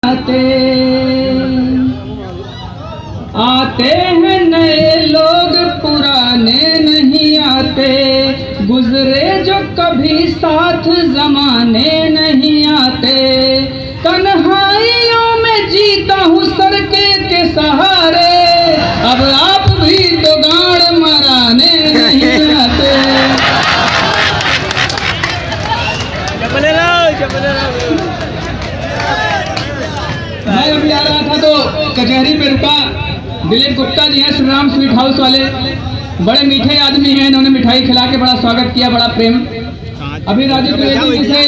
आते, आते हैं नए लोग पुराने नहीं आते, गुजरे जो कभी साथ जमाने नहीं आते। तन्हाइयों में जीता हूँ सड़के के सहारे, अब आप भी तो गाड़ मराने नहीं आते। मैं अभी आ रहा था तो कचहरी पे रुका, दिलीप गुप्ता जी हैं श्री राम स्वीट हाउस वाले, बड़े मीठे आदमी हैं, इन्होंने मिठाई खिला के बड़ा स्वागत किया, बड़ा प्रेम। अभी राजू त्रिवेदी जी से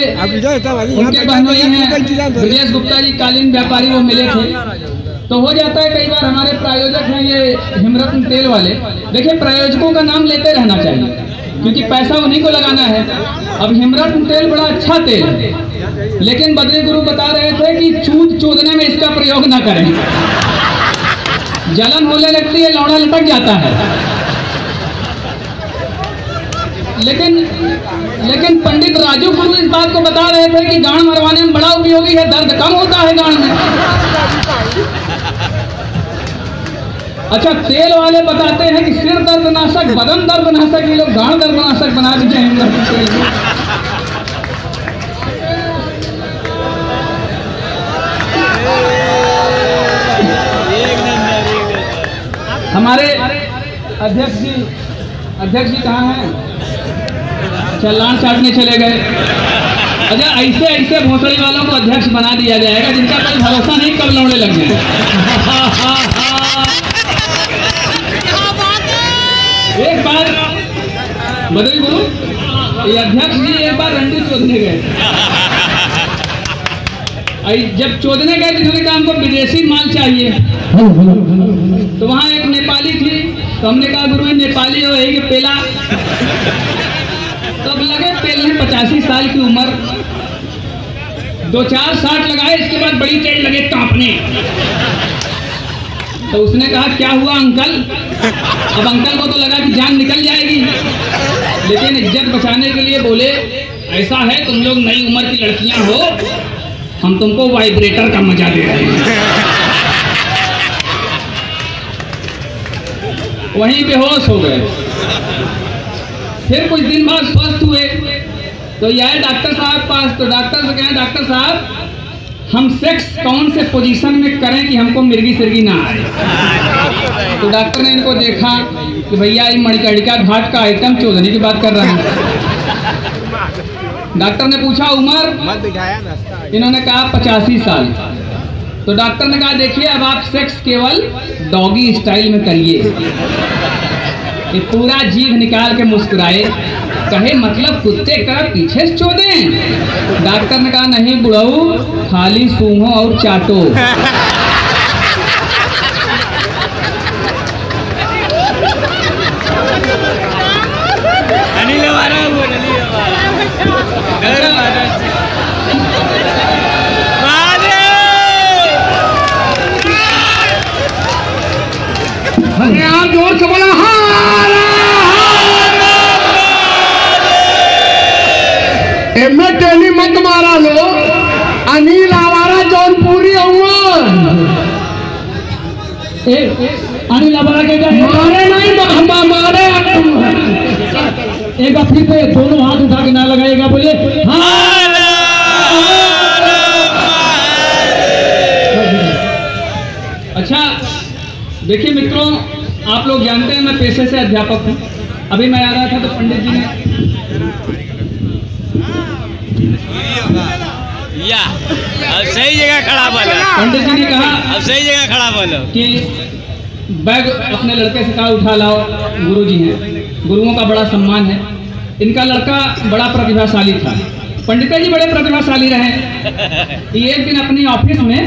उनके बहनोई हैं ब्रजेश गुप्ता जी कालीन व्यापारी, वो मिले थे। तो हो जाता है कई बार हमारे प्रायोजक हैं ये हिमरत्न तेल वाले, देखिए प्रायोजकों का नाम लेते रहना चाहिए क्योंकि पैसा उन्हीं को लगाना है। अब हिमरत्न तेल बड़ा अच्छा तेल है, लेकिन बद्री गुरु बता रहे थे कि चूत चोदने में इसका प्रयोग ना करें, जलन होने लगती है, लौड़ा लटक जाता है। लेकिन पंडित राजू गुरु इस बात को बता रहे थे कि गांड मरवाने में बड़ा उपयोगी है, दर्द कम होता है गांड में। अच्छा, तेल वाले बताते हैं कि सिर दर्द नाशक, बदन दर्द नाशक, ये लोग गांड दर्द नाशक बना देते हैं। हमारे अध्यक्ष जी कहाँ हैं? चलान चाटने चले गए। अच्छा, ऐसे भोसड़ी वालों को अध्यक्ष बना दिया जाएगा जिनका कोई भरोसा नहीं कब लौड़े लग जाए। एक बार बदली गुरु ये अध्यक्ष जी एक बार रंडी चोदने गए। जब चोदने गए तो इन्होंने कहा हमको विदेशी माल चाहिए, तो वहाँ एक नेपाली थी, तो हमने कहा गुरु नेपाली हो यही पेला। तब लगे पेलने 85 साल की उम्र, 2-4 शाट लगाए, इसके बाद बड़ी तेज लगे कांपने। तो उसने कहा क्या हुआ अंकल? अब अंकल को तो लगा कि जान निकल जाएगी, लेकिन इज्जत बचाने के लिए बोले ऐसा है तुम लोग नई उम्र की लड़कियां हो, हम तुमको वाइब्रेटर का मजा दे रहे हैं। वहीं बेहोश हो गए। फिर कुछ दिन बाद स्वस्थ हुए तो ये आए डॉक्टर साहब पास, तो डॉक्टर से कहें डॉक्टर साहब हम सेक्स कौन से पोजीशन में करें कि हमको मिर्गी सिरगी ना आए। तो डॉक्टर ने इनको देखा कि भैया ये मणिकर्णिका घाट का आइटम चोदने की बात कर रहे हैं। डॉक्टर ने पूछा उम्र, इन्होंने कहा 85 साल। तो डॉक्टर ने कहा देखिए अब आप सेक्स केवल डॉगी स्टाइल में करिए। ये पूरा जीभ निकाल के मुस्कुराए, कहे मतलब कुत्ते का पीछे से चोदे। डॉक्टर ने कहा नहीं बुढ़ऊ, खाली सूंघो और चाटो। जोर से बोला मैं टेली मत मारा लो, अनिल आवारा जौनपुरी अनिल आवारा के मारे नहीं मारे। एक अपनी पे दोनों हाथ उठा के ना लगाएगा, बोले हाँ। अच्छा देखिए मित्रों, आप लोग जानते हैं मैं पेशे से अध्यापक हूँ। अभी मैं आ रहा था तो पंडित जी ने अब सही जगह खड़ा बोलो। पंडित जी ने कहा अब सही जगह खड़ा बोलो कि बैग अपने लड़के से कहा उठा लाओ। गुरु जी हैं, गुरुओं का बड़ा सम्मान है। इनका लड़का बड़ा प्रतिभाशाली था, पंडित जी बड़े प्रतिभाशाली रहे। एक दिन अपनी ऑफिस में,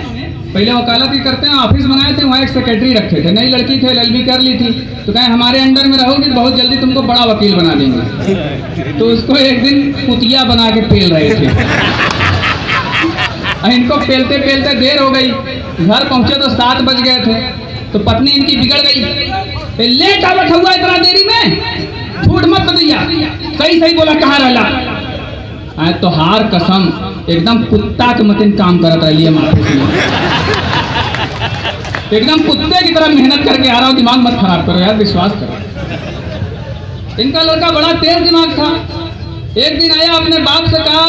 पहले वकालत ही करते हैं, ऑफिस बनाए थे, वहाँ एक सेक्रेटरी रखे थे, नई लड़की थे, LLB कर ली थी। तो कहे हमारे अंडर में रहोगी तो बहुत जल्दी तुमको बड़ा वकील बना देंगे। तो उसको एक दिन कुतिया बना के पेल रहे थे। इनको पेलते पेलते देर हो गई, घर पहुंचे तो 7 बज गए थे। तो पत्नी इनकी बिगड़ गई, लेट आ बैठा हुआ इतना देरी में, झूठ मत दिया, सही सही बोला कहाँ रहला। तो हार कसम एकदम कुत्ता के मतिन काम करत रही है। एकदम कुत्ते की तरह मेहनत करके आ रहा हूँ, दिमाग मत खराब करो यार, विश्वास करो। इनका लड़का बड़ा तेज दिमाग था। एक दिन आया, अपने बाप से कहा,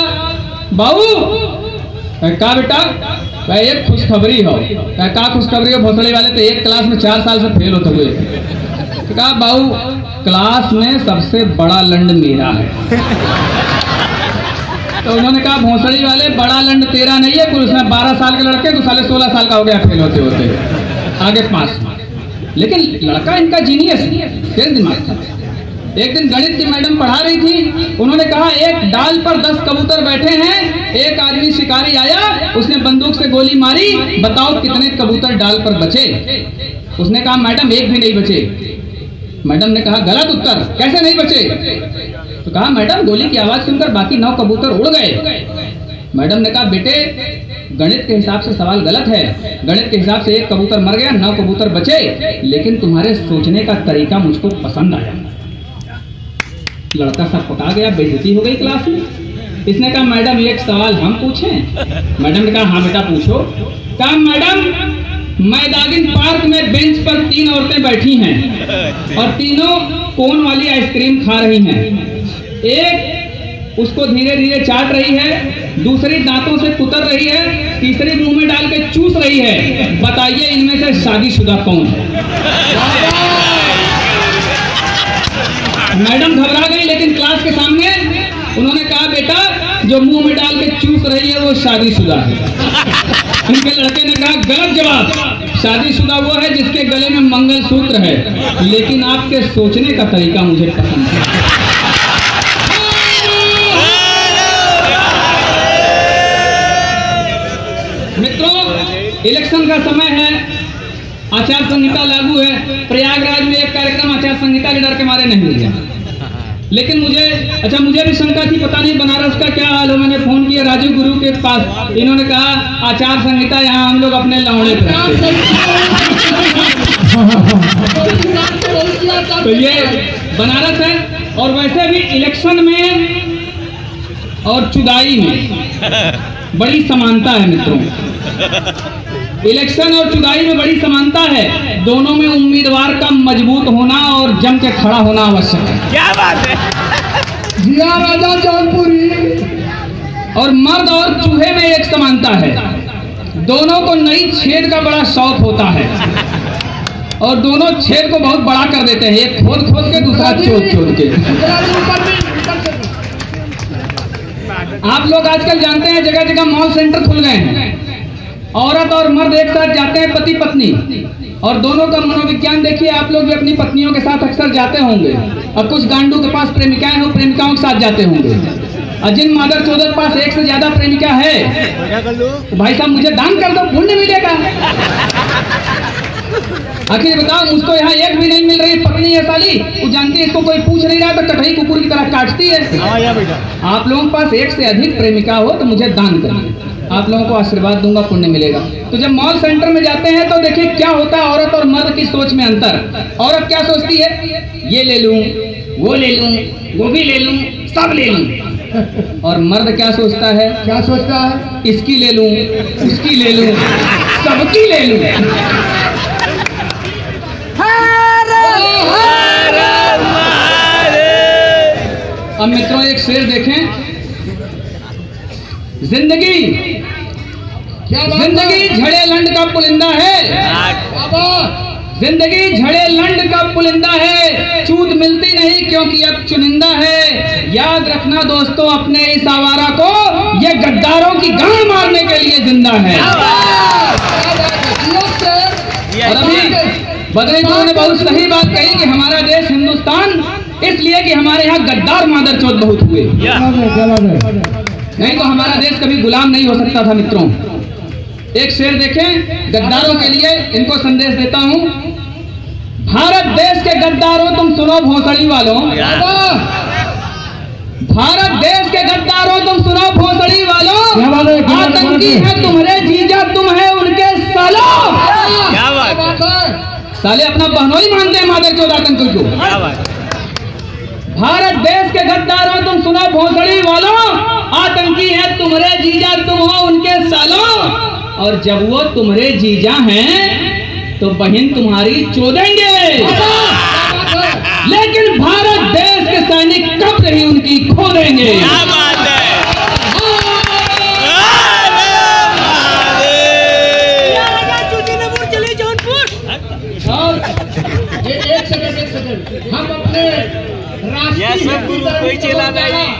बाबू कहा बेटा, भाई एक खुशखबरी हो। कहा खुशखबरी हो? भोसड़ी वाले तो एक क्लास में 4 साल से फेल होते हुए। तो कहा बाबू, क्लास में सबसे बड़ा लंड मेरा है। तो उन्होंने कहा भोसड़ी वाले, बड़ा लंड तेरा नहीं है, कुछ उसमें 12 साल के लड़के को साले 16 साल का हो गया फेल होते होते, आगे पास। लेकिन लड़का इनका जीनियस, तेज दिमाग था। एक दिन गणित की मैडम पढ़ा रही थी, उन्होंने कहा एक डाल पर 10 कबूतर बैठे हैं, एक आदमी शिकारी आया, उसने बंदूक से गोली मारी, बताओ कितने कबूतर डाल पर बचे? उसने कहा मैडम एक भी नहीं बचे। मैडम ने कहा गलत उत्तर, कैसे नहीं बचे? तो कहा मैडम गोली की आवाज सुनकर बाकी 9 कबूतर उड़ गए। मैडम ने कहा बेटे, गणित के हिसाब से सवाल गलत है। गणित के हिसाब से एक कबूतर मर गया, 9 कबूतर बचे, लेकिन तुम्हारे सोचने का तरीका मुझको पसंद आया। लड़का सब पका गया, बेइज्जती हो गई क्लास में। इसने कहा मैडम एक सवाल हम पूछें? मैडम ने कहा हाँ बेटा पूछो। कहा मैडम, मैदागिन पार्क में बेंच पर 3 औरतें बैठी हैं और तीनों कोन वाली आइसक्रीम खा रही हैं। एक उसको धीरे धीरे चाट रही है, दूसरी दांतों से कुतर रही है, तीसरी मुंह में डाल के चूस रही है। बताइए इनमें से शादीशुदा कौन है? मैडम घबरा गई, लेकिन क्लास के सामने उन्होंने कहा बेटा, जो मुंह में डाल के चूस रही है वो शादीशुदा है। इनके लड़के ने कहा गलत जवाब, शादीशुदा वो है जिसके गले में मंगलसूत्र है, लेकिन आपके सोचने का तरीका मुझे पसंद है। मित्रों, इलेक्शन का समय है, आचार संहिता लागू है। प्रयागराज में एक कार्यक्रम आचार संहिता के डर के मारे नहीं हुआ, लेकिन मुझे भी शंका थी, पता नहीं बनारस का क्या हाल हो। मैंने फोन किया राजू गुरु के पास, इन्होंने कहा आचार संहिता यहाँ हम लोग अपने लौड़े पे रखते। तो ये बनारस है। और वैसे भी इलेक्शन में और चुदाई में बड़ी समानता है मित्रों। इलेक्शन और चुनावी में बड़ी समानता है, दोनों में उम्मीदवार का मजबूत होना और जम के खड़ा होना आवश्यक है। क्या बात है? जिया राजा जौनपुरी। और मर्द और चूहे में एक समानता है, दोनों को नई छेद का बड़ा शौक होता है और दोनों छेद को बहुत बड़ा कर देते हैं, एक खोद खोद के दूसरा चोद चोद के। आप लोग आजकल जानते हैं जगह जगह मॉल सेंटर खुल गए हैं, औरत और मर्द एक साथ जाते हैं, पति पत्नी, और दोनों का मनोविज्ञान देखिए। आप लोग भी अपनी पत्नियों के साथ अक्सर जाते होंगे, और कुछ गांडू के पास प्रेमिकाएं हो, प्रेमिकाओं के साथ जाते होंगे। और जिन मादर चौदह के पास एक से ज्यादा प्रेमिका है, तो भाई साहब मुझे दान कर दो, पुण्य मिलेगा। आखिर बताओ, मुझको यहाँ एक भी नहीं मिल रही पत्नी है साली, वो जानती है इसको कोई पूछ नहीं रहा तो कटई कुकुर की तरह काटती है। आप लोगों के पास एक से अधिक प्रेमिका हो तो मुझे दान करिए, आप लोगों को आशीर्वाद दूंगा, पुण्य मिलेगा। तो जब मॉल सेंटर में जाते हैं तो देखिए क्या होता है, औरत और मर्द की सोच में अंतर। औरत क्या सोचती है, ये ले लूं, वो ले लूं, वो भी ले लूं, सब ले लूं। और मर्द क्या सोचता है, इसकी ले लूं, उसकी ले लूं, सबकी ले लूं। अब मित्रों एक शेर देखें, जिंदगी झड़े लंड का पुलिंदा है, जिंदगी झड़े लंड का पुलिंदा है, चूत मिलती नहीं क्योंकि अब चुनिंदा है। याद रखना दोस्तों अपने इस आवारा को, ये गद्दारों की गांड मारने के लिए जिंदा है। और अभी बदरी गुरु ने बहुत सही बात कही कि हमारा देश हिंदुस्तान इसलिए कि हमारे यहाँ गद्दार मादरचोद बहुत हुए, नहीं तो हमारा देश कभी गुलाम नहीं हो सकता था। मित्रों एक शेर देखें गद्दारों के लिए, इनको संदेश देता हूं। भारत देश के गद्दारों तुम सुनो भोसड़ी वालों, भारत देश के गद्दारों तुम सुनो भोसड़ी वालों, आतंकी है तुम्हारे जीजा, तुम है उनके सालों। क्या बात है? साले अपना बहनोई मानते हैं मादरचोद आतंकी को। क्या बात? भारत देश के गद्दारों तुम सुनो भोसड़ी वालों, आतंकी है तुम्हारे जीजा, तुम हो उनके सालों। और जब वो तुम्हारे जीजा हैं तो तो बहन तुम्हारी चोदेंगे, लेकिन भारत देश के सैनिक कब नहीं उनकी खो देंगे। क्या बात है। चले जौनपुर। एक सेकंड हम अपने यह सब गुरु कोई चला नहीं।